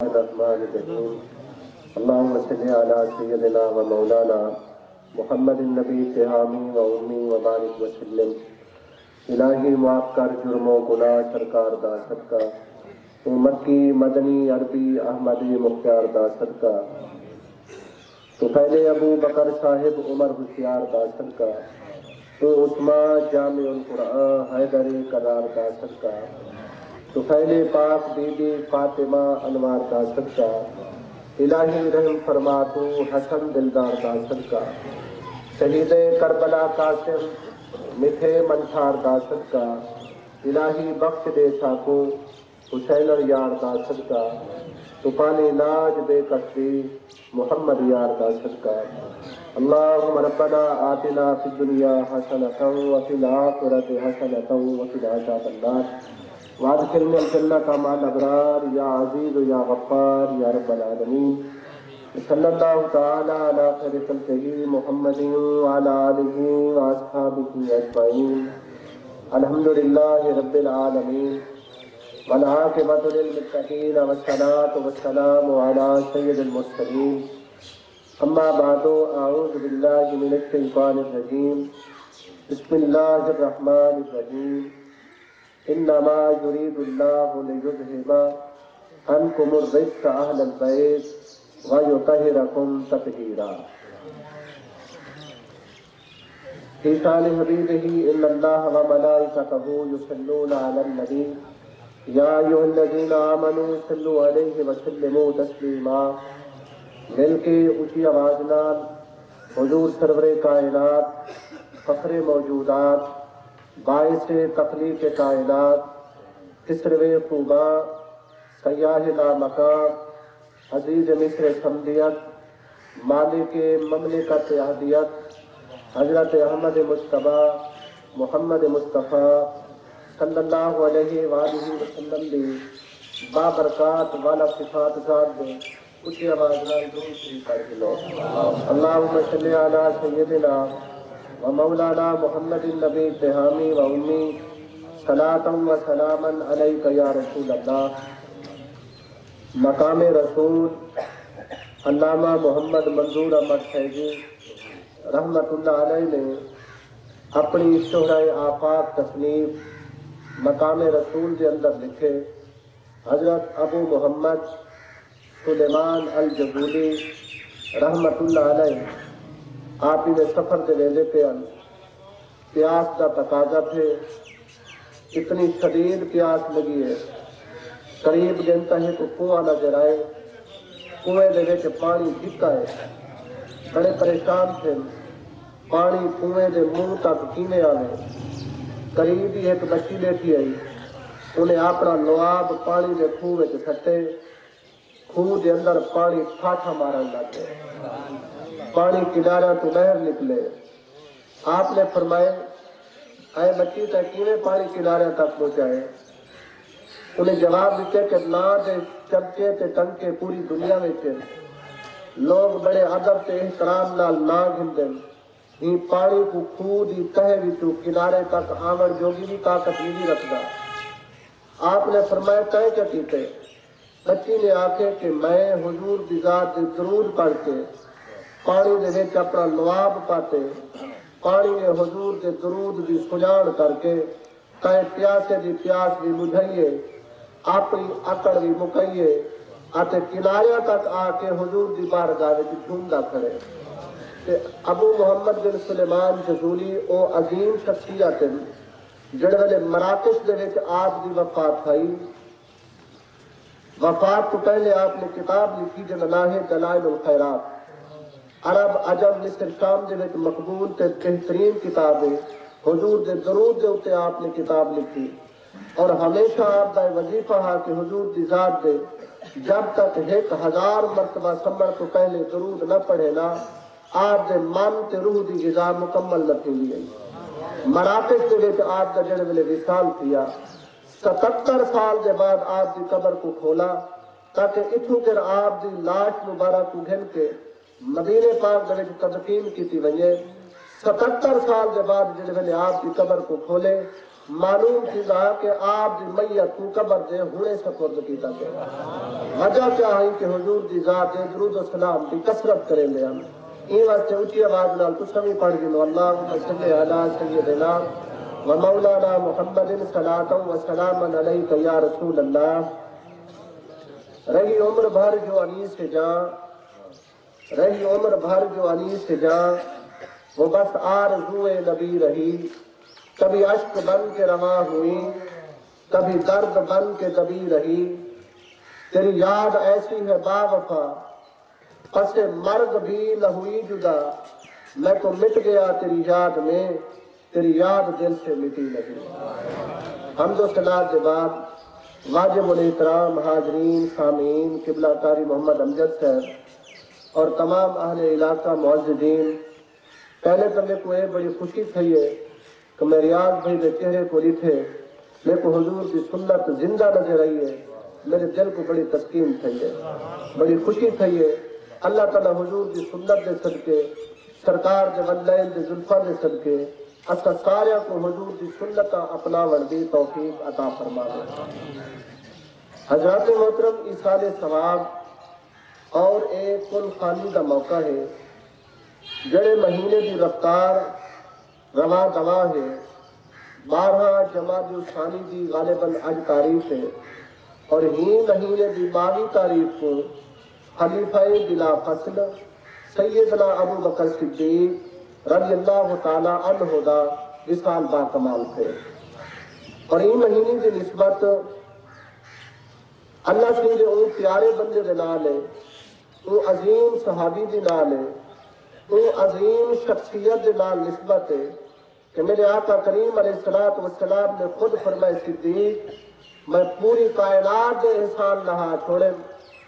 الرحمن الرحیم اللہم صلی علی سیدنا و مولانا محمد النبی حامی و امی و بارک وسلم۔ الہی معاف کر جرم و گناہ سرکار دا صدقہ، تو مکی مدنی عربی احمدی مختار دا صدقہ، تو پہلے ابو بکر صاحب عمر ہوشیار دا صدقہ، تو عثمان جامع القرآن حیدر قرار دا صدقہ، تو پہلے پاک بی بی فاطمہ انوار دا صدقہ، الہی رحم فرما تو حسن دلدار دا صدقہ، شہید کربلا قاسم میٹھے منٹھار دا صدقہ، الہی بخش دے ساکو حسین یار دا صدقہ، تو پانی ناج بے کسری محمد یار دا صدقہ۔ اللہم ربنا آتنا فی الدنیا حسنۃ وفی الآخرۃ حسنۃ وقنا عذاب النار وادخلنا الجنۃ مع الابرار یا عزیز یا غفار یا رب العالمین۔ صلی اللہ تعالی علی خیر خلقہ محمد وعلی آلہ واصحابہ اجمعین، الحمدللہ رب العالمین، والعاقبۃ للمتقین، والصلاۃ والسلام علی سید المرسلین، اما بعد، اعوذ باللہ من الشیطان الرجیم، بسم اللہ الرحمن الرحیم، انما یرید اللہ لیذہب عنکم الرجس اہل البیت ویطہرکم تطہیرا۔ فی شان حبیبہ ان اللہ وملائکتہ یصلون علی النبی یا ایھا الذین آمنوا صلوا علیہ وسلموا تسلیما۔ دل کے اونچی آواز نال حضور سرور کائنات، فخر موجودات، باعث تخلیق کائنات، خسرو خوباں، سیاہ لامکاں، عزیز مصر سمدیت، مالک مملکت احدیت، حضرت احمد مجتبیٰ محمد مصطفیٰ صلی اللہ علیہ وآلہ وسلم دی بابرکات والا صفات ذات دے اچھی آواز نال درود شریف پڑھ کے لو۔ اللہم صلی علی سیدنا و مولانا محمد النبی حامی و امی، صلاۃ و سلاما علیک یا رسول اللہ۔ مقام رسول علامہ محمد منظور احمد فیضی رحمۃ اللہ علیہ نے اپنی شہرہ آفاق تصنیف مقام رسول کے اندر لکھے، حضرت ابو محمد سلیمان الجبولی رحمۃ اللہ علیہ آپ نے سفر کے ویلے پہ پیاس کا تقاضا تھے، اتنی شدید پیاس لگی ہے، قریب گنتا ہے تو کنواں نظر آئے، کنویں دے وچ پانی ڈکا ہے، بڑے پریشان تھے، پانی کنویں دے منہ تک کیویں آوے؟ قریب ہی ایک بچی بیٹھی آئی، انہیں اپنا لعاب پانی دے خوہ وچ سٹے، خوہ دے اندر پانی ٹھاٹھا مارن لگ گئے، پانی کنارہ تو باہر نکلے۔ آپ نے فرمائے اے بچی تے کیویں پانی کنارے تک پہنچائے؟ انہیں جواب دیتے کہ نہ دے چمچے تے ٹنکے پوری دنیا میں لوگ بڑے ادب تے احترام نال نہ گھندن، ہی پانی کو خوہ دی تہہ وچوں کنارے تک آون جوگی بھی طاقت نہیں رکھدا۔ آپ نے فرمایا تہ کیا کیتے؟ بچی نے آکھے کہ میں حضور دی ذات دی درود پڑھ کے پانی دے وچ اپنا لعاب پاتے، پانی نے حضور دے درود دی سجان کر کے تائیں پیاسے دی پیاس بھی بجھائیے، اپنی اکڑ بھی مکئیے، آتے کناریاں تک آ کے حضور دی بارگاہ وچ جھومدا کھڑے۔ تے ابو محمد بن سلیمان جزولی او عظیم شخصیت جڑے ویلے مراکش دے وچ آپ دی وفات تھئی، وفات تو پہلے آپ نے کتاب لکھی جن نام ہے دلائل الخیرات، عرب عجم مصر شام دے وچ مقبول تے بہترین کتاب ہے، حضور دے درود دے اوتے آپ نے کتاب لکھی، اور ہمیشہ آپ دا وظیفہ ہے کہ حضور دی ذات دے جب تک 1000 مرتبہ سمر تو پہلے درود نہ پڑھے نا، آپ دے من تے روح دی غذا مکمل نہ تھی ہے۔ مراکش دے وچ آپ دا جڑے ویلے وصال کیا، 77 سال دے بعد آپ دی قبر کو کھولا تاکہ اتھوں پھر آپ دی لاش مبارک کو گھن کے مدینے پاک دے وچ تدفین کیتی وجے۔ 77 سال دے بعد جڑے ویلے آپ کی قبر کو کھولے، معلوم تھا کہ آپ دی میت کو قبر دے ہونے سپرد کیتا گیا وجہ کیا ہے کہ حضور دی ذات دے درود و سلام دی کثرت کریں لے ہم این واسطے اچھی آواز نال تساں بھی پڑھ گئے اللہم صلی علی سیدنا و مولانا محمد صلاۃ و سلام علیک یا رسول اللہ رہی عمر بھر جو انیس سے جاں رہی عمر بھر جو انیس سے جاں وہ بس آرزو نبی رہی کبھی اشک بن کے رواں ہوئی کبھی درد بن کے دبی رہی تیری یاد ایسی ہے با وفا پس مرگ بھی نہ ہوئی جدا میں تو مٹ گیا تیری یاد میں تیری یاد دل سے مٹی نہیں حمد و ثنا کے بعد واجب الاحترام حاضرین سامعین قبلہ قاری محمد امجد صاحب اور تمام اہل علاقہ معززین پہلے تو میرے کو یہ بڑی خوشی تھی ہے کہ میں ریاض بھائی کے چہرے کو لکھے میرے کو حضور کی سنت زندہ نظر آئی ہے میرے دل کو بڑی تسکین تھی ہے بڑی خوشی تھی ہے اللہ تعالیٰ حضور کی سنت دے صدقے سرکار دے واللین دے زلفہ دے صدقے اسا سارے کو حضور کی سنت اپنا وردی توفیق عطا فرما دے حضرات محترم ایصال ثواب اور ایک کل خانی کا موقع ہے جڑے مہینے کی رفتار رواں دواں ہے 12 جمادی الثانی کی غالباً اج تاریخ ہے اور ہی مہینے کی 22 تاریخ کو خلیفہ بلا فصل سیدنا ابو بکر صدیق رضی اللہ تعالی عنہ دا وصال با کمال تھے اور یہ مہینے کی نسبت اللہ سے جو ان پیارے بندے دے نال ہے وہ عظیم صحابی دے نال ہے وہ عظیم شخصیت دے نال نسبت ہے کہ میرے آقا کریم علیہ السلام نے خود فرمائے صدیق میں پوری کائنات دے احسان نہ چھوڑے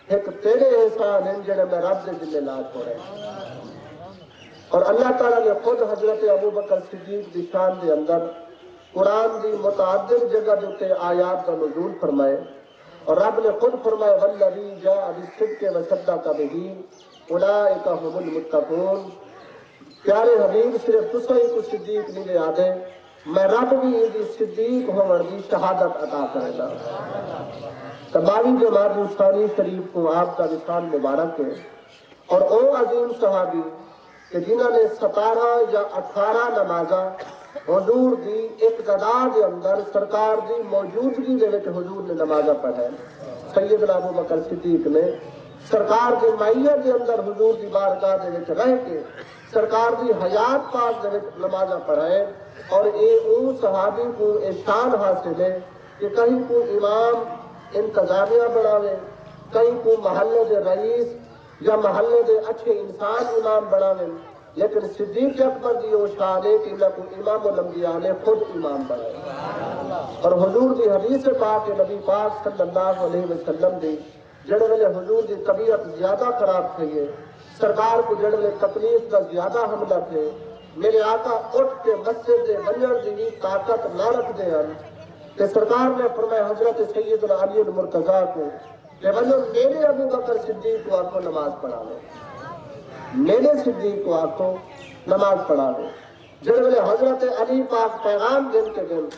ایک تیرے احسان ہیں جنہیں میں رب دے دل نہ چھوڑے اور اللہ تعالیٰ نے خود حضرت ابو بکر صدیق دی شان دے اندر قرآن دی متعدد جگہ جو آیات کا نزول فرمائے اور رب نے خود فرمائے والذی جاء بالصدق وصدق بہ اولئک هم المتقون پیارے حبیب صرف تسا ہی کو صدیق نہیں لے آدھے میں رب بھی یہ صدیق ہوں دی شہادت عطا کرے گا تباوی جماعت الثانی شریف کو آپ کا وصال مبارک ہے اور او عظیم صحابی کہ جنہوں نے 17 یا 18 نمازاں حضور دی اقتدا دے اندر سرکار دی موجودگی دے وچ حضور نے نمازاں پڑھائے سیدنا ابو بکر صدیق نے سرکار دی معیت دے اندر حضور دی بارگاہ دے وچ رہ کے سرکار دی حیات پاک دے وچ نمازاں پڑھائے اور اے اون صحابی کو اے شان حاصل ہے کہ کہیں کو امام انتظامیہ بڑھاوے کہیں کو محلے دے رئیس یا محلے دے اچھے انسان امام بڑھاوے لیکن صدیق اکبر دی وہ شان ہے کہ اللہ کو امام الانبیاء نے خود امام بنائے اور حضور دی حدیث پاک نبی پاک صلی اللہ علیہ وسلم دی جڑے ویلے حضور دی طبیعت زیادہ خراب تھی ہے سرکار کو جڑے ویلے تکلیف کا زیادہ حملہ تھے میرے آقا اٹھ کے مسجد دے بنجر دی طاقت نہ رکھ دے ہیں کہ سرکار نے فرمایا حضرت سیدنا علی المرتضیٰ کو کہ بنو میرے ابو بکر صدیق کو آنکھوں نماز پڑھا لے میرے صدیق کو آنکھوں نماز پڑھا لے جڑے ویلے حضرت علی پاک پیغام دن کے دن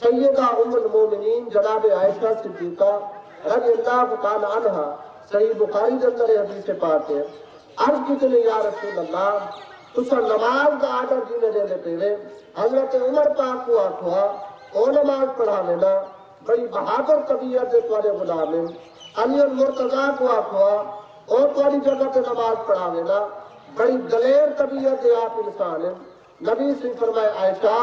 سیدہ ام المومنین جناب عائشہ صدیقہ رضی اللہ تعالی عنہ صحیح بخاری کے اندر حدیث پاک ہے عرض کی چلے یا رسول اللہ تسا نماز کا آرڈر جی میں دے دیتے ہوئے حضرت عمر پاک کو آنکھوا او نماز پڑھا لینا بڑی بہادر طبیعت دے توارے غلام علی المرتضیٰ کو آنکھوا او تواری جگہ پہ نماز پڑھا لینا بڑی دلیر طبیعت دے آپ انسان ہیں نبی سے فرمائے عائشہ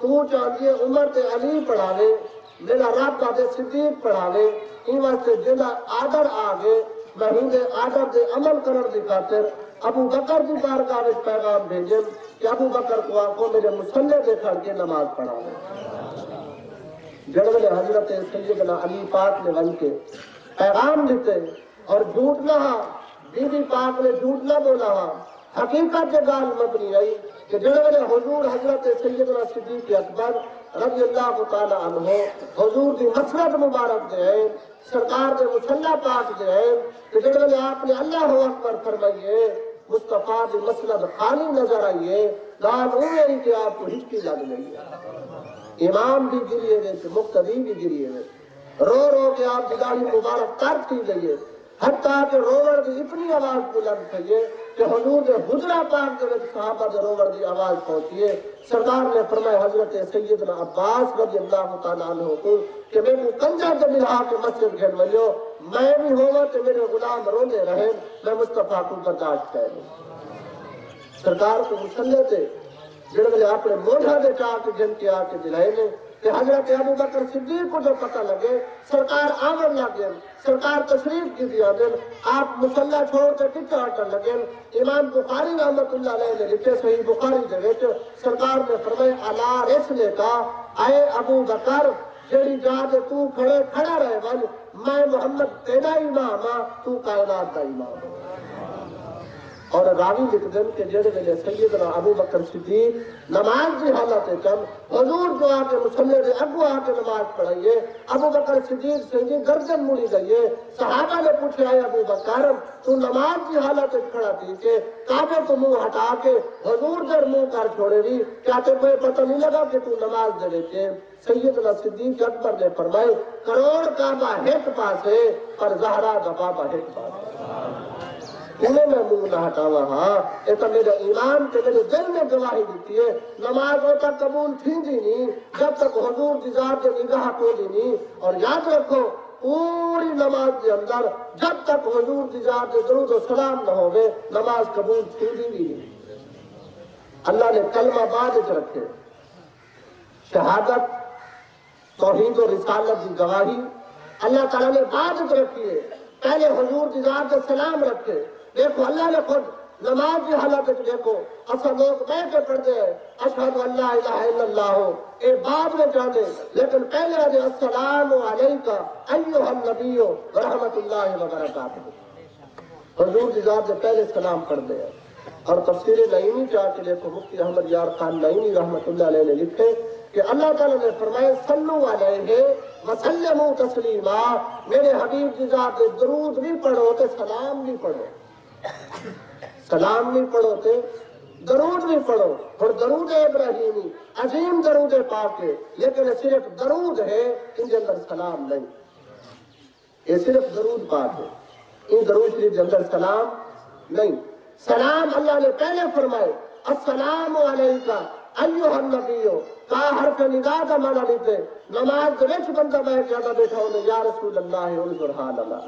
تو چاہتی ہے عمر تے علی پڑھاوے میرا رب کا صدیق پڑھاوے ان واسطے جنہ آڈر آگے میں ہندے آڈر دے عمل کرن دی خاطر ابو بکر کی بارگاہ میں پیغام بھیجیں کہ ابو بکر کو آنکھوں میرے مسلح دے کھڑ کے نماز پڑھاوے جڑے حضرت سیدنا علی پاک نے ون کے پیغام دیتے اور جھوٹ نہ بی بی پاک نے جھوٹ نہ بولا حقیقت کے گال مبنی آئی کہ جڑے حضور حضرت سیدنا صدیق اکبر رضی اللہ تعالی عنہ حضور دی مسرت مبارک دے ہیں سرکار دے مسلح پاک دے ہیں کہ جڑے آپ نے اللہ اکبر فرمائیے مصطفیٰ دی مسند خالی نظر آئیے گال ہوئے ہی کہ آپ کو ہچکی لگ گئی ہے امام بھی گریے ہوئے تھے، مقتدی بھی گریے ہوئے، رو رو کے آپ کی داڑھی مبارک تر تھی گئی، حتیٰ کہ روور کی اتنی آواز بلند تھی کہ حضور دے حجرہ پاک دے وچ صحابہ دے روور دی آواز پہنچی ہے۔ سرکار نے فرمایا حضرت سیدنا عباس رضی اللہ تعالیٰ عنہ کو کہ میں کو کنجا تے ملا کے مسجد گھن ولیو، میں بھی ہوا تے میرے غلام روندے رہے، میں مصطفیٰ کو برداشت کر لوں۔ سرکار کو مسلح تے جڑے اپنے موڑھا دے چاہ کے گھن کے آ کے دلائے نے کہ حضرت ابو بکر صدیق کو جو پتہ لگے سرکار آمن لگے، سرکار تشریف کی دیا دن، آپ مسلح چھوڑ کے کچھ آٹر لگے۔ امام بخاری رحمت اللہ علیہ نے لکھے صحیح بخاری دے وچ سرکار نے فرمایا الا رسلے کا اے ابو بکر جیڑی جا دے تو کھڑا رہے ون، میں محمد تیرا امام ہاں، تو کائنات دا امام ہاں۔ اور راوی لکھ دن کہ جڑے ویلے سیدنا ابو بکر صدیق نماز کی حالت کم حضور جو آ کے مسلح دے اگو آ کے نماز پڑھائیے، ابو بکر صدیق سے گردن مڑی گئی ہے۔ صحابہ نے پوچھا ہے ابو بکر تو نماز کی حالت کھڑا تھی کہ کعبے کو منہ ہٹا کے حضور در منہ کر چھوڑے بھی، کیا تے کوئی پتہ نہیں لگا کہ تو نماز دے رہے؟ سیدنا صدیق اکبر نے فرمائے کروڑ کعبہ ایک پاس ہے پر زہرا کا بابا ایک پاس ہے، انہیں میں منہ نہ ہٹاوا ہاں، یہ تو میرے ایمان کے میرے دل میں گواہی دیتی ہے۔ نماز وہ تک قبول تھی دی نہیں جب تک حضور کی ذات نگاہ کو دی نہیں، اور یاد رکھو پوری نماز کے اندر جب تک حضور کی ذات درود و سلام نہ ہوئے نماز قبول تھی دی نہیں۔ اللہ نے کلمہ بعد رکھے، شہادت توحید و رسالت کی گواہی اللہ تعالیٰ نے بعد رکھی ہے، پہلے حضور کی ذات سلام رکھے۔ دیکھو اللہ نے خود نماز کی حالت دیکھو اصل لوگ بیٹھ کے پڑھتے ہیں اشہد ان لا الہ الا اللہ اے بعد میں جانے، لیکن پہلے آجے السلام علیکہ ایہا النبی ورحمت اللہ وبرکاتہ، حضور کی ذات سے پہلے سلام پڑھ دے۔ اور تفسیر نعیمی چاہ کے دیکھو مفتی احمد یار خان نعیمی رحمت اللہ علیہ نے لکھے کہ اللہ تعالیٰ نے فرمایا صلو علیہ وسلموا تسلیما، میرے حبیب کی ذات درود بھی پڑھو تے سلام بھی پڑھو، سلام بھی پڑھو تے درود بھی پڑھو۔ اور درود ابراہیمی عظیم درود پاک ہے، لیکن صرف درود ہے، ان کے اندر سلام نہیں، یہ صرف درود پاک ہے، ان درود شریف کے اندر سلام نہیں۔ سلام اللہ نے پہلے فرمائے السلام علیکہ ایہا النبی کا حرف ندا کا معنی لیتے نماز کے وچ بندہ بیٹھ جاتا بیٹھا ہونے یا رسول اللہ انظر حالنا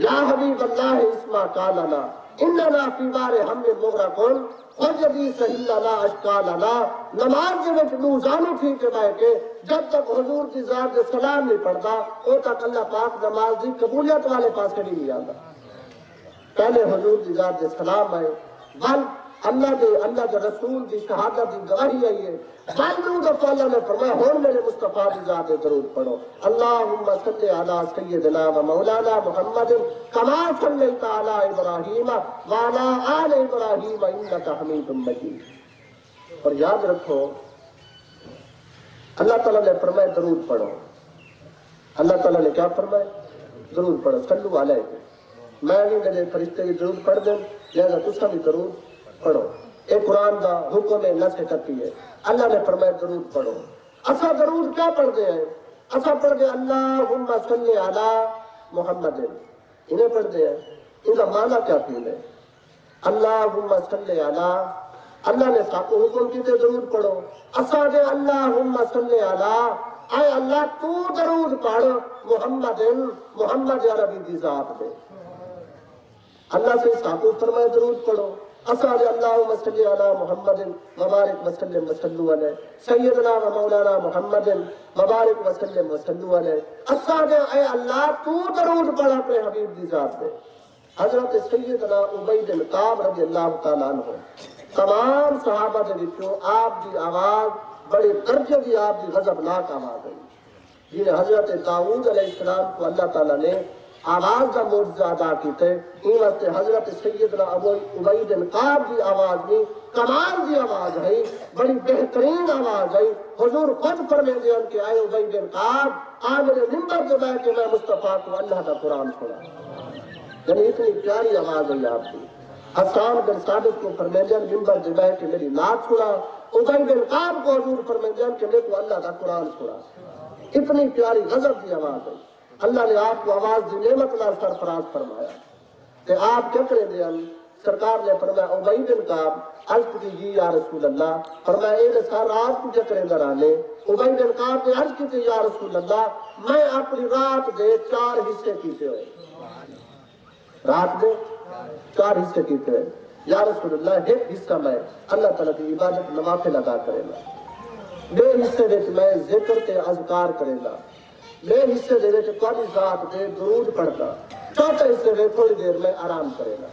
یا حبیب اللہ اسما قالنا اننا فی بار ہم مغرقون خجدی سہلنا اشکالنا، نماز کے وچ نوزانو تھی کے بیٹھے جب تک حضور کی ذات سے سلام نہیں پڑھتا او تک اللہ پاک نماز کی قبولیت والے پاس کبھی نہیں آتا۔ پہلے حضور کی ذات سے سلام آئے، بل اللہ کے رسول کی شہادت کی گواہی آئی ہے، بل درود اللہ نے فرمایا ہون میرے مصطفیٰ کی ذات درود پڑھو، اللہم صلی علی سیدنا و مولانا محمد کما صلیت علی ابراہیم وعلی آل ابراہیم انک حمید مجید۔ اور یاد رکھو اللہ تعالیٰ نے فرمایا درود پڑھو، اللہ تعالیٰ نے کیا فرمایا؟ درود پڑھو، صلو علیہ، میں بھی میرے فرشتے کی درود پڑھ دیں لہذا تسا بھی درود پڑھو، ایک قرآن کا حکم ہے، نص کرتی ہے۔ اللہ نے فرمایا درود پڑھو، اسا درود کیا پڑھ دے ہیں؟ اسا پڑھ دے اللہم صلی علی محمد، انہیں پڑھ دے ہیں، ان کا معنی کیا پھیل ہے؟ اللہم صلی علی، اللہ نے ساتھ حکم کی دے درود پڑھو، اسا دے اللہم صلی علی، اے اللہ تو درود پڑھ محمد عربی کی ذات دے، اللہ سے ساتھ فرمائے درود پڑھو، اساد اللہم صلی علی محمد مبارک وسلم وسلم علیہ سیدنا و مولانا محمد مبارک وسلم وسلم علیہ، اساد اے اللہ تو درود پڑھ اپنے حبیب کی ذات دے۔ حضرت سیدنا ابی بن کعب رضی اللہ تعالیٰ عنہ تمام صحابہ کے وچوں آپ کی آواز بڑے درجے کی آپ کی غضبناک آواز ہے، جنہیں حضرت داؤد علیہ السلام کو اللہ تعالیٰ نے آواز کا معجزہ ادا کیتے، این وقت حضرت سیدنا ابی بن کعب کی آواز میں کمال کی آواز ہے، بڑی بہترین آواز ہے۔ حضور خود فرمائے دیں کہ اے ابی بن کعب آج میرے منبر پہ بیٹھ کے میں مصطفیٰ کو اللہ کا قرآن پڑھا، یعنی اتنی پیاری آواز ہے آپ کی۔ حسان بن ثابت کو فرمائے دیں منبر پہ بیٹھ کے میری نعت سنا، ابی بن کعب کو حضور فرمائیں کہ میں تو اللہ کا قرآن سنا، اتنی پیاری غضب کی آواز ہے، اللہ نے آپ کو آواز دی نعمت نال سرفراز فرمایا کہ آپ کیا کریں دے ہم؟ سرکار نے فرمایا ابی بن کعب عرض کی جی یا رسول اللہ، فرمایا اے سارا رات کو کیا کریں درانے؟ ابی بن کعب نے عرض کی یا رسول اللہ میں اپنی رات دے 4 حصے کیتے ہوئے، رات دے 4 حصے کیتے ہوئے، یا رسول اللہ ایک حصہ میں اللہ تعالیٰ کی عبادت نوافل ادا کرے گا، بے حصے دے میں ذکر کے اذکار کرے گا، بے حصے دے تواڈی ذات دے درود پڑھتا، چوتھے حصے دے تھوڑی دیر میں آرام کرے گا۔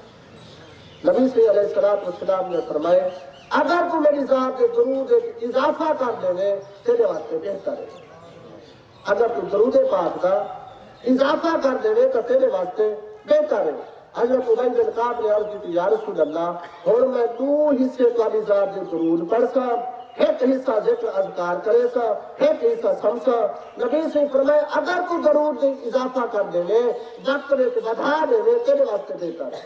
نبی صلی اللہ علیہ وسلم نے فرمائے اگر تو میری ذات دے درود اضافہ کر دے تیرے واسطے بہتر ہے، اگر تو درود پاک کا اضافہ کر دے تو تیرے واسطے بہتر ہے۔ حضرت ابی بن کعب نے عرض کی یا رسول اللہ ہن میں 2 حصے تواڈی ذات دے درود پڑھ سا، ایک حصہ ذکر اذکار کرے سا، ایک حصہ سمسا۔ نبی سے فرمائے اگر تو درود اضافہ کر دے وقت میں بڑھا دے تیرے واسطے بہتر ہے۔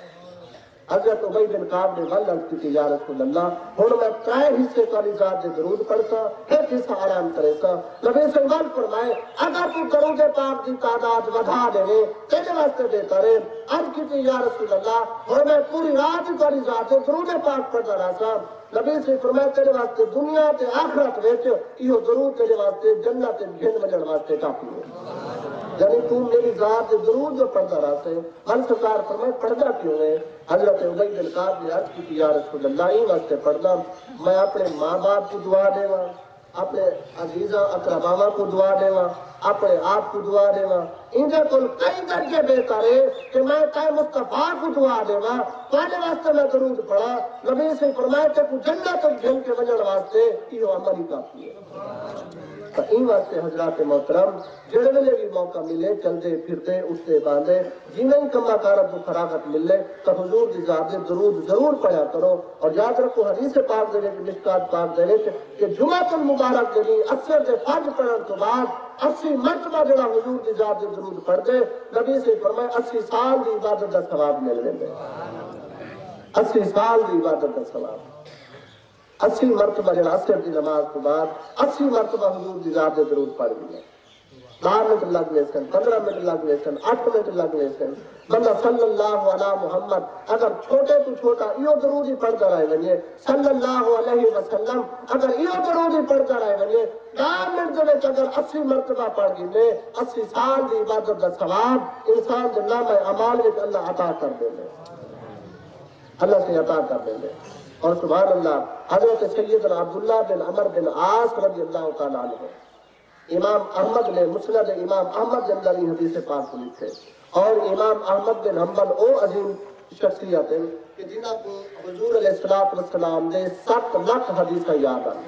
حضرت ابی بن کعب نے غلط کی کہ یا رسول اللہ ہن میں 3 حصے تواڈی ذات دے درود پڑھتا، ایک حصہ آرام کرے سا۔ نبی سے غلط فرمائے اگر تو درود پاک دی تعداد بڑھا دے تیرے واسطے بہتر ہے۔ عرض کی کہ یا رسول اللہ ہن میں پوری رات تواڈی ذات دے درود پاک پڑھتا رہا سا۔ نبی سے فرمایا تیرے واسطے دنیا تے آخرت وچ ایہو درود تیرے واسطے جنت تے گھن وجن واسطے کافی ہے، یعنی تو میری ذات درود جو پڑھتا رہا سے۔ ہم سرکار فرمائے پڑھتا کیوں ہے؟ حضرت ابی بن کعب نے عرض کی یا رسول اللہ یہ واسطے پڑھنا میں اپنے ماں باپ کو دعا دیواں، اپنے عزیزاں اقرباواں کو دعا دیواں، اپنے آپ کو دعا دیواں، انجے کل کئی درجے بہتر ہے کہ میں تے مصطفیٰ کو دعا دیواں، تواڈے واسطے میں درود پڑھا۔ نبی سے فرمایا کہ تو جنت گھن کے وجن واسطے یہ عمل ہی کافی ہے۔ تو این واسطے حضرات محترم جڑے ویلے بھی موقع ملے چلتے پھرتے اٹھتے باندھے جنہیں کما کارت کو فراغت ملے تو حضور دی ذات دے درود ضرور پڑھا کرو، اور یاد رکھو حدیث پاک دے مشکات پاک دے کہ جمعۃ المبارک دے اثر دے فرض پڑھن تو بعد 80 مرتبہ جڑا حضور دی ذات دے درود پڑھ دے نبی سے فرمایا 80 سال دی عبادت دا ثواب مل ویندے، 80 سال دی عبادت دا ثواب۔ 80 مرتبہ جڑا عصر دی نماز تو بعد 80 مرتبہ حضور دی ذات دے درود پڑھ دیا، 4 منٹ لگ گئے سن، 15 منٹ لگ گئے سن، 8 منٹ لگ گئے سن۔ بندہ صلی اللہ علیہ محمد اگر چھوٹے تو چھوٹا ایو درود ہی پڑھتا رہے ونجے، صلی اللہ علیہ وسلم اگر ایو درود ہی پڑھتا رہے ونجے، 4 منٹ دے وچ اگر 80 مرتبہ پڑھ گئے 80 سال دی عبادت دا ثواب انسان دے نام اعمال وچ اللہ عطا کر دے، اللہ سے عطا کر دے۔ اور سبحان اللہ حضرت سیدنا عبداللہ بن عمر بن عاص رضی اللہ تعالیٰ عنہ امام احمد نے مسند امام احمد کے اندر یہ حدیث پاک کو لکھے، اور امام احمد بن حنبل او عظیم شخصیت ہیں کہ جنہاں کو حضور علیہ السلام نے 7 لاکھ حدیث یاد ہیں،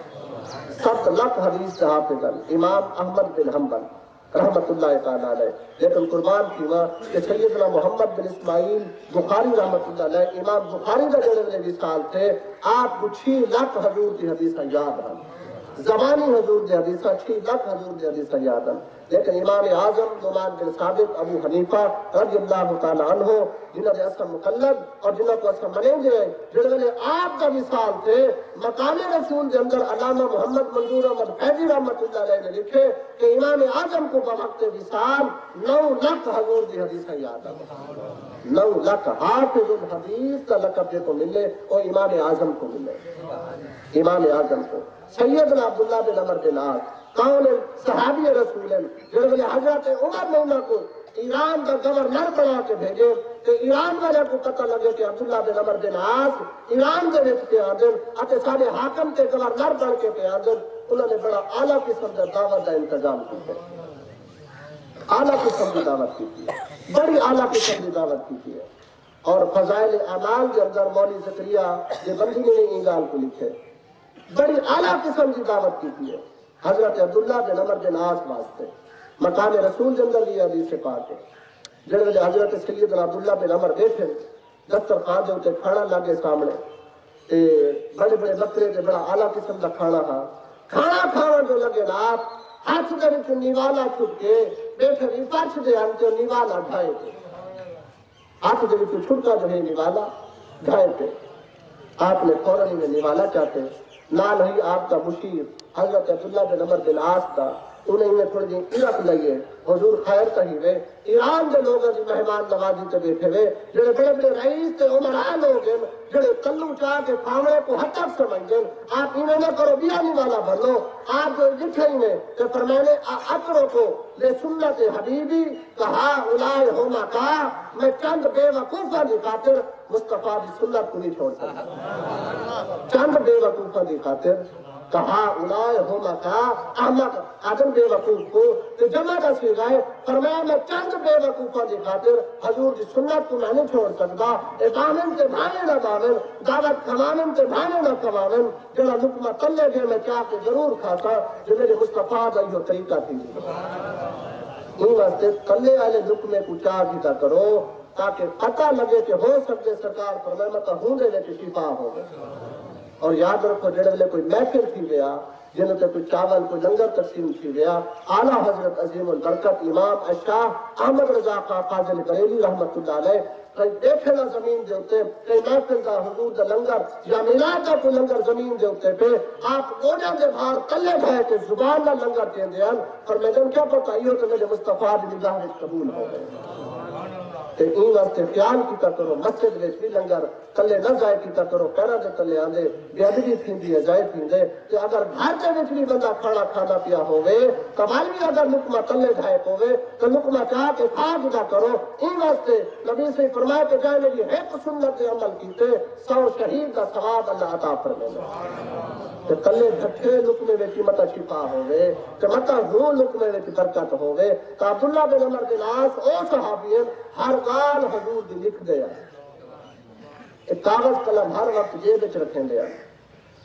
7 لاکھ حدیث سے حافظ ہیں امام احمد بن حنبل رحمت اللہ تعالیٰ علیہ۔ لیکن قربان کی ماں کہ سیدنا محمد بن اسماعیل بخاری رحمت اللہ علیہ امام بخاری کا جڑے والے وصال تھے، آپ کو 6 لاکھ حضور کی حدیث یاد ہیں، زبانی حضور کی حدیث 6 لاکھ حضور کی حدیث یاد ہیں۔ لیکن امام اعظم نعمان بن ثابت ابو حنیفہ رضی اللہ تعالیٰ عنہ جنہوں نے اصل مقلد اور جنہوں کو اصل منیں گے جڑے والے آپ کا مثال تھے، مقام رسول کے اندر علامہ محمد منظور احمد فیضی رحمت اللہ علیہ نے لکھے کہ امام اعظم کو بوقت وصال 9 لاکھ حضور کی حدیث یاد ہے، 9 لاکھ حافظ الحدیث کا لقب کو ملے اور امام اعظم کو ملے، امام اعظم کو۔ سیدنا عبداللہ بن عمر بن عاص کون صحابی رسول ہیں جنہوں نے حضرت عمر نے انہوں کو ایران کا گورنر بنا کے بھیجے کہ ایران والے کو پتہ لگے کہ عبداللہ بن عمر بن عاص ایران کے وچ پہ آدن اتے سارے حاکم کے گورنر بن کے پہ آدن، انہوں نے بڑا اعلیٰ قسم کا دعوت کا انتظام کیا، اعلیٰ قسم کی دعوت کی ہے، بڑی اعلیٰ قسم کی دعوت کی ہے۔ اور فضائل اعمال کے اندر مولوی زکریا یہ بندی نے یہ گال کو لکھے، بڑی اعلیٰ قسم کی دعوت کی ہے حضرت عبداللہ بن عمر بن عاص واسطے۔ مقام رسول کے اندر یہ حدیث پاک ہے جڑے حضرت سیدنا عبداللہ بن عمر بیٹھے دسترخوان دے اوپر کھانا لاگے سامنے تے بڑے بڑے بکرے تے بڑا اعلیٰ قسم کا کھانا کھانا کھانا جو لگے نا آپ ہاتھ دے وچ نیوالا چھٹ کے بیٹھے بھی پچھ دے ہن تے نیوالا ڈھائے تے ہاتھ دے وچ چھٹکا جو ہے نیوالا ڈھائے تے آپ نے فوراً میں نیوالا چاہتے نال ہی آپ کا مشیر حضرت عبداللہ بن عمر بن عاص کا انہیں تھوڑی جی عزت لئیے حضور خیر کہی وے ایران دے لوگ جی مہمان نوازی تے بیٹھے وے جڑے بڑے بڑے رئیس تے عمرہ لوگ ہیں جڑے کلو چاہ کے کھاوے کو ہتک سمجھیں آپ انہیں نہ کرو بیانی والا بنو آپ جو جٹھے انہیں کہ فرمانے اکرو کو لے سنت حبیبی کہا اولائے ہوما کہا میں چند بے وقوفہ دی خاطر مصطفیٰ دی سنت کو نہیں چھوڑ سکتا چند بے وقوفہ دی خاطر کہا اولائے ہوما کہا احمد آدم بے وقوف کو کہ جمع کا سیغائے فرمایا میں چند بے وقوفہ دی خاطر حضور دی سنت کو میں نہیں چھوڑ سکتا اقامن کے بھانے نہ باون دعوت کھوانن کے بھانے نہ کھوانن جڑا لقمہ تلے گئے میں چاہ کے ضرور کھاتا جو میرے مصطفیٰ دا یہ طریقہ تھی ان واسطے تلے والے لقمے کو چاہ کیتا کرو تاکہ پتہ لگے کہ ہو سکتے سرکار فرمائے مطلب ہوں دے لے کہ شفا ہو گئے اور یاد رکھو جڑے ویلے کوئی محفل تھی گیا جنہوں تے کوئی چاول کوئی لنگر تقسیم تھی گیا اعلیٰ حضرت عظیم البرکت امام اشاہ احمد رضا خان فاضل بریلوی رحمت اللہ علیہ کئی دیکھے نہ زمین دے ہوتے کئی محفل دا حضور دا لنگر یا میلاد دا کوئی لنگر زمین دے ہوتے پہ آپ گوڑیاں دے باہر کلے بھائے کے زبان نہ لنگر دے دیں اور میں جن کیا پتا یہ تو میرے مصطفیٰ دی نگاہ میں قبول ہو گئے تے این واسطے خیال کیتا کرو مسجد وچ بھی لنگر کلے نہ جائے کیتا کرو پیرا دے تلے آندے بے ادبی تھیندی ہے جائے تھیندے تے اگر گھر دے وچ بھی بندہ کھانا کھانا پیا ہوے کمال بھی اگر لقمہ تلے جائے ہوے تو لقمہ چاہ کے کھا کیتا کرو این واسطے نبی سے فرمایا کہ جائے لگی ایک سنت دے عمل کیتے 100 شہید کا ثواب اللہ عطا فرمائے کہ کلے گھٹے لقمے وچ متا شفا ہوے کہ متا ہوں لقمے وچ برکت ہوے کہ عبداللہ بن عمر بن عاص او صحابی ہر گال حضور دی لکھ دیا ایک کاغذ قلم ہر وقت جیب وچ رکھیں دیا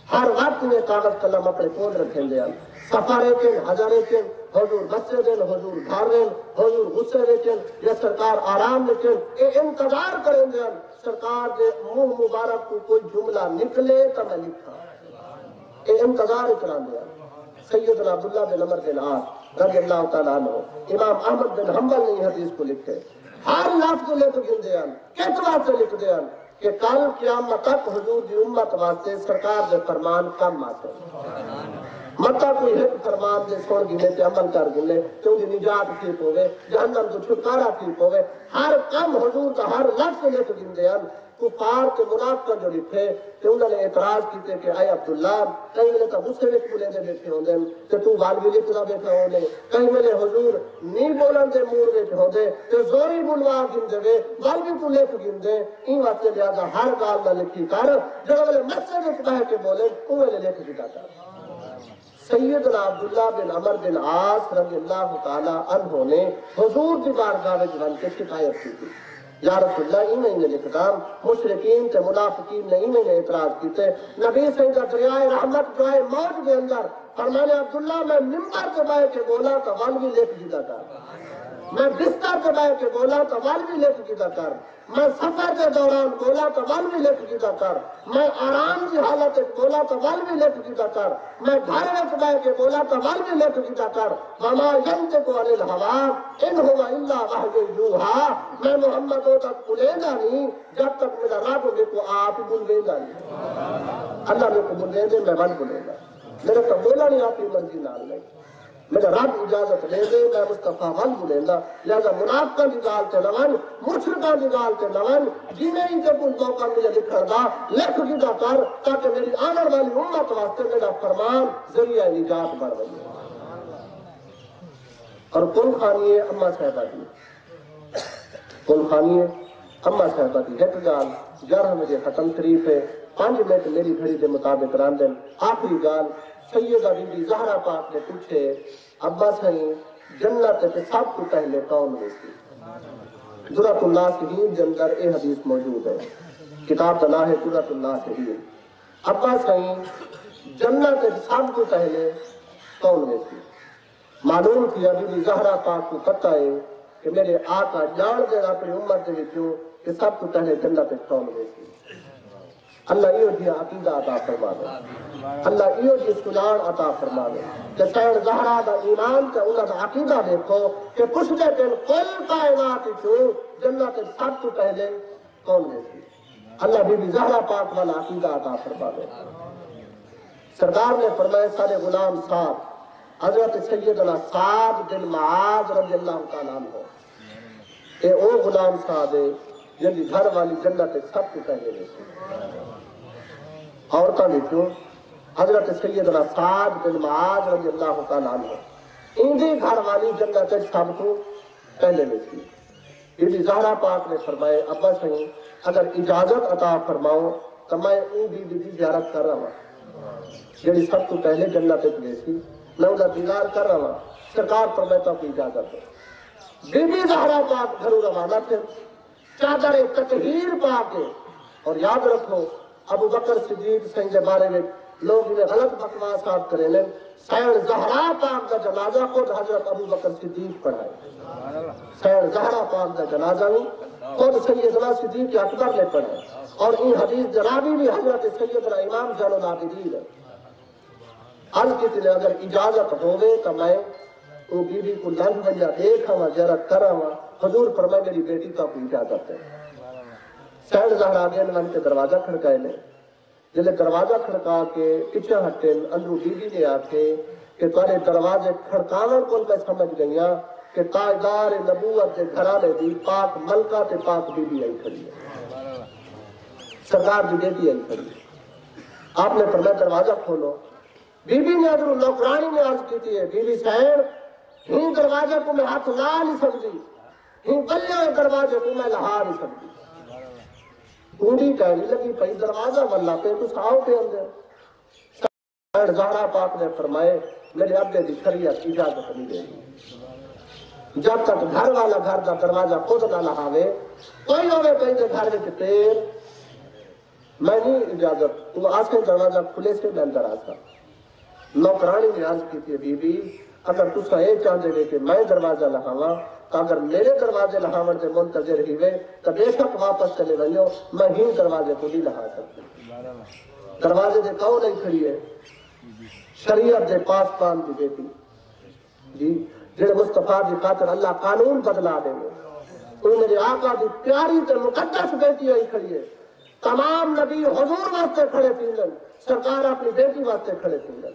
ہر وقت میں کاغذ قلم اپنے کول رکھیں دیا سفر کن ہزارے کن حضور بچے دن حضور گھر دن حضور غصے وچن یا سرکار آرام وچن اے انتظار کریں دیا سرکار دے منہ مبارک کو کوئی جملہ نکلے تو میں لکھا اے انتظار کران دیا سیدنا عبداللہ بن عمر بن عاص رضی اللہ تعالیٰ عنہ امام احمد بن حنبل نے حدیث کو لکھے ہر لفظ لے تو گن دیاں کتنا سے لکھ دیاں کہ کل قیامت تک حضور دی امت واسطے سرکار دے فرمان کم آتے متا کوئی ایک فرمان دے سن گنے تے عمل کر گنے تو دی نجات ٹھیک ہوئے جہنم تو چھٹکارا ٹھیک ہوئے ہر کم حضور کا ہر لفظ لے تو گن دیاں کفار کے منافقہ جو لکھے کہ انہوں نے اعتراض کیتے کہ اے عبداللہ کہیں ملے تو غصے وچ بولیں دے بیٹھے ہوندے کہ تو والوی لکھنا بیٹھا ہوندے کہیں ملے حضور نہیں بولن دے مور وچ ہوندے کہ زوری بلوا گن دے والوی تو لکھ گن دے این واسطے لہذا ہر گال نہ لکھی کر جو ملے مسجد وچ بیٹھ کے بولے اوے لکھ دیتا کر سیدنا عبداللہ بن عمر بن عاص رضی اللہ تعالی عنہ نے حضور دی بارگاہ وچ بن کے شکایت کی تھی یا رسول اللہ انہیں نے لکھتا مشرکین تے منافقین نے انہیں نے اعتراض کیتے نبی سیدہ دریائے رحمت جو ہے موت کے اندر فرمانے عبداللہ میں ممبر کے بائے کے بولا تو والوی لکھ دیتا کر میں بستر کے بائے کے بولا تو والوی لکھ دیتا کر میں سفر کے دوران بولا تو والوی لکھ دیتا کر میں آرام کی حالت بولا تو والوی لکھ دیتا کر میں گھر میں بائے کے بولا تو والوی لکھ دیتا کر وما ينطق عن الهوى ان هو الا وحی یوحی میں محمد کو تک بلیندا نہیں جب تک میرا رب میرے کو آپ بلیندا نہیں اللہ میرے کو بلے دے میں ون بلیندا میرے کو بولا نہیں آپ کی مرضی نال نہیں میرا رب اجازت لے دے میں مصطفیٰ ون بلیندا لہذا منافقہ دی گال تے نون مشرکاں دی گال تے نون جنہیں ہی تے کوئی موقع ملے لکھن دا لکھ دیتا کر تاکہ میری آنے والی امت واسطے میرا فرمان ذریعہ نجات بن رہی اور کل خانی اما صاحبہ دی کل خانی اما صاحبہ دی ایک گال 11 بجے ختم شریف ہے 5 منٹ میری گھڑی کے مطابق راندن آخری گال سیدہ بی بی زہرا پاک نے پوچھے ابا سائیں جنت تے سب کو پہلے کون ہوئی تھی درۃ الناصحین کے اندر یہ حدیث موجود ہے کتاب کا نام ہے درۃ الناصحین ابا سائیں جنت تے سب کو پہلے کون ہوئی تھی معلوم کیا بی بی زہرا پاک کو پتہ ہے کہ میرے آقا جان دے اپنی امت کے وچوں کہ سب کو پہلے جنت تے کون ہوئی تھی اللہ ایو جی عقیدہ عطا فرما دے اللہ ایو جی سنان عطا فرما دے کہ سین زہرا دا ایمان تے انہاں دا عقیدہ دیکھو کہ کچھ دے دن کل کائنات چوں جنت سب تو پہلے کون ہوئی تھی اللہ بی بی زہرا پاک والا عقیدہ عطا فرما دے سرکار نے فرمایا سارے غلام سعد حضرت سیدنا سعد بن معاذ رضی اللہ تعالیٰ عنہ اے او غلام سعد ہے جن کی گھر والی جنت سب کو پہلے رہے عورتوں نے کیوں حضرت سیدنا سعد بن معاذ رضی اللہ تعالیٰ عنہ ان کی گھر والی جنت سب کو پہلے رہے بی بی زہرا پاک نے فرمائے ابا صحیح اگر اجازت عطا فرماؤ تو میں ان بی بی کی زیارت کر رہا ہوں جیڑی سب کو پہلے جنت گئے سی میں انہیں دیدار کر رہا ہوں سرکار فرماتا کی اجازت ہے بی بی زہرا پاک گھروں روانہ تھے چادر تطہیر پا کے اور یاد رکھو ابو بکر صدیق سنگ کے بارے میں لوگ انہیں غلط بکواسات کرے لیں سید زہرا پاک کا جنازہ خود حضرت ابو بکر صدیق پڑھائے سید زہرا پاک کا جنازہ بھی خود سیدنا صدیق اکبر نے پڑھائے اور ان حدیث جنابی بھی حضرت سیدنا امام زین العابدین ہے حل کی تلے اگر اجازت ہوئے تو میں وہ بی بی کو لنگ بنجا دیکھا ہوا زیارت کرا ہوا حضور فرمائے میری بیٹی کا کوئی اجازت ہے سید زہرا آگے ان کے دروازہ کھڑکائے لیں جلے دروازہ کھڑکا کے کچھا ہٹے اندرو بی بی نے آکے کہ تارے دروازے کھڑکاور کون میں سمجھ گئیا کہ تاجدار نبوت کے گھرانے دی پاک ملکہ تے پاک بی بی آئی کھڑی ہے سرکار دی بیٹی آئی کھڑی ہے آپ نے فرمایا دروازہ کھولو بی بی نے ادھر نوکرانی نے عرض کی تھی ہے بی بی صاحب ہی دروازے کو میں ہاتھ لا نہیں سکتی ہی بلیاں دروازے کو میں لہا نہیں سکتی اونڈی کہنی لگی پئی دروازہ واللہ پہ تو ساؤ پہ اندر سید زہرا پاک نے فرمائے میرے ابے دی شریعت اجازت نہیں دے گی جب تک گھر والا گھر دا دروازہ خود نہ لہاوے کوئی ہوئے کہیں دے گھر میں تیر میں نہیں اجازت تو آج کے دروازہ کھلے سے میں اندر آتا نوکرانی نے عرض کی تھی بی بی اگر تسا یہ چاہتے گے کہ میں دروازہ لہاواں تو اگر میرے دروازے لہاون سے منتظر ہی ہوئے تو بے شک واپس چلے ونجو میں ہی دروازے کو نہیں لہا سکتی دروازے دے کون نہیں کھڑی ہے شریعت دے پاسبان کی بیٹی جی جڑے مصطفیٰ دی خاطر اللہ قانون بدلا دیں گے تو میرے آقا دی پیاری تے مقدس بیٹی آئی کھڑی ہے تمام نبی حضور واسطے کھڑے تھیں سرکار اپنی بیٹی واسطے کھڑے تھیں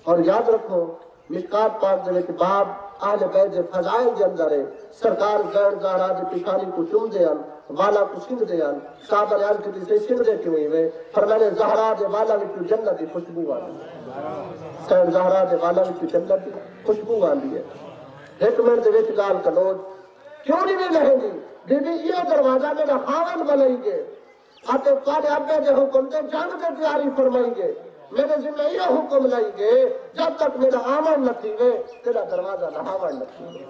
اور یاد رکھو مشکات پاک دے کہ باب آل بیت فضائل دے اندر ہے سرکار زہر زہرا دے پکھانی کو چم دے ان والا کو سنگ دے ان صحابہ نے عرض کی سے سنگ دے کیوں ہوئے فرمانے زہرا دے والا وچ جنت دی خوشبو آندی سید زہرا دے والا وچ جنت دی خوشبو آندی ہے ایک منٹ دے وچ گال کلو کیوں نہیں رہیں گی بی بی یہ دروازہ میرا خاون بنائیں گے آتے تارے ابے دے حکم دے جنگ دے تیاری فرمائیں گے میرے ذمہ یہ حکم لائیں گے جب تک میرا آمن نہ تھیوے تیرا دروازہ لہاون نہ تھیوے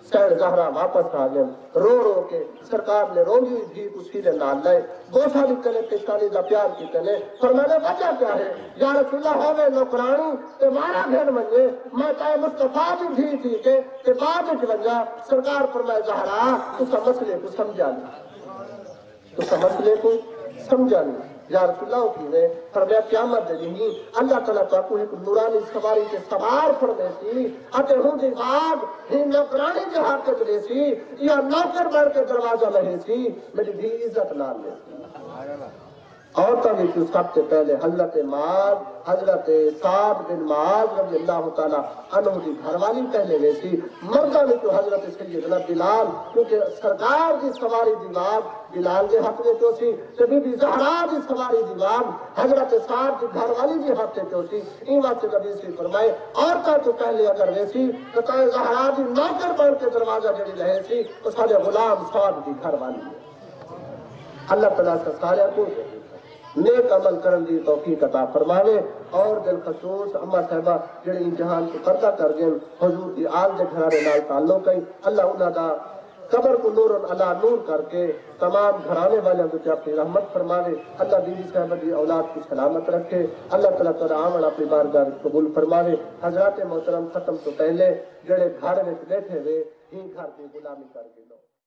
سید زہرا واپس آ گئے رو رو کے سرکار نے روی بھی اسی نے نال لائے بوسا بھی کنے پشانی دا پیار کی کنے فرمانے وجہ کیا ہے یا رسول اللہ ہوئے نوکرانی تے مارا گھر منجے میں تائے مصطفیٰ بھی تھی کہ بعد اچ ونجا سرکار فرمائے زہرا تسا مسئلے کو سمجھا لی تسا مسئلے کو سمجھا لی یا رسول اللہ کی نے فرمایا قیامت دے دیں اللہ تعالیٰ تو آپ کو ایک نورانی سواری کے سوار فرمے سی اتے ہوں دی بعد ہی نوکرانی کے حق کے دے سی یا نوکر بڑھ کے دروازہ لہے سی میری بھی عزت نال لے سی عورتوں میں کیوں سب سے پہلے حضرت معاذ حضرت سعد بن معاذ رضی اللہ تعالیٰ عنہ کی گھر والی پہلے گئے سی مردوں میں کیوں حضرت سیدنا بلال کیونکہ سرکار کی سواری دیوار بلال کے حق میں کیوں سی کہ بی بی زہرا کی سواری دیوار حضرت سعد کی گھر والی کی حق میں کیوں سی این وقت نبی سے فرمائے عورتوں تو پہلے اگر ویسی تو تائے زہرا کی نوکر بن کے دروازہ جڑی رہے سی تو سارے غلام سعد کی گھر والی ہے اللہ تعالیٰ سے سارے کو نیک عمل کرن دی توفیق عطا فرماوے اور دل خصوص اما صاحبہ جڑے امتحان کو پردہ کر گئے حضور کی آل دے گھرانے نال تعلق ہے اللہ انہاں دا قبر کو نور علی نور کر کے تمام گھرانے والوں کو اپنی رحمت فرماوے اللہ بی بی صاحبہ دی اولاد کی سلامت رکھے اللہ تعالیٰ تعالیٰ عمل اپنی بارگاہ قبول فرماوے حضرات محترم ختم تو پہلے جڑے گھر میں بیٹھے ہوئے ہی گھر کی غلامی کر کے